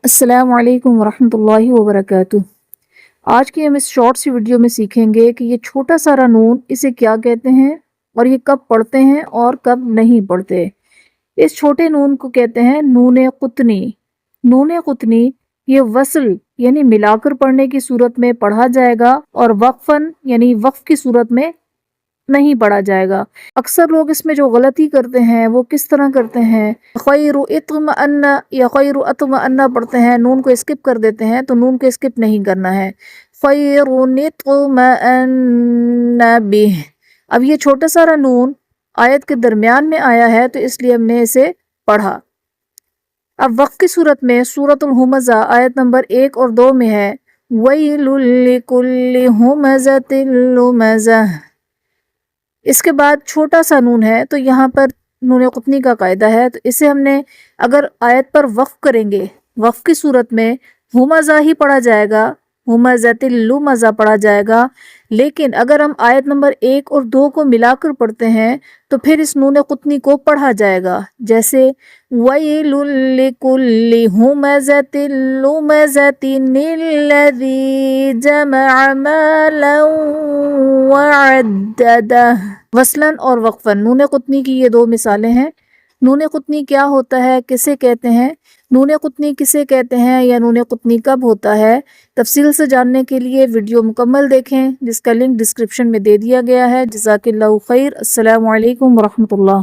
अस्सलामु अलैकुम वरहमतुल्लाहि वबरकातुह। आज की हम इस शॉर्ट सी वीडियो में सीखेंगे कि ये छोटा सारा नून इसे क्या कहते हैं और ये कब पढ़ते हैं और कब नहीं पढ़ते। इस छोटे नून को कहते हैं नून कुतनी। नून कुतनी ये वसल यानी मिलाकर पढ़ने की सूरत में पढ़ा जाएगा और वक्फन यानी वक्फ की सूरत में नहीं पढ़ा जाएगा। अक्सर लोग इसमें जो गलती करते हैं वो किस तरह करते हैं, खैरु इत्मअन्ना या खैरु अत्मअन्ना पढ़ते हैं, नून को स्किप कर देते हैं। तो नून को स्किप नहीं करना है। खैरुन इत्मअन्ना बिह। अब ये छोटा सारा नून आयत के दरमियान में आया है तो इसलिए हमने इसे पढ़ा। अब वक्फ की सूरत में सूरतुल हुमज़ा आयत नंबर 1 और 2 में है वैलुल लिकुल्लि हुमज़तिल लुमज़ह। इसके बाद छोटा सा नून है तो यहाँ पर नून कुतनी का कायदा है। तो इसे हमने अगर आयत पर वक्फ करेंगे, वक्फ की सूरत में हुमज़ा ही पढ़ा जाएगा, हुमज़तिल लुमज़ा पढ़ा जाएगा। लेकिन अगर हम आयत नंबर 1 और 2 को मिलाकर पढ़ते हैं तो फिर इस नून कुतनी को पढ़ा जाएगा। जैसे वैलुल लिकुल्लि हुमज़तिल लुमज़तिनिल्लज़ी जमअ मालन वअद्ददह। वसलन और वक्फन नून कुतनी की ये दो मिसालें हैं। नून कुतनी क्या होता है, किसे कहते हैं, नून कुतनी किसे कहते हैं या नून कुतनी कब होता है, तफसील से जानने के लिए वीडियो मुकम्मल देखें जिसका लिंक डिस्क्रिप्शन में दे दिया गया है। जज़ाकिल्लाहु खैर। अस्सलामु अलैकुम वरहमतुल्लाह।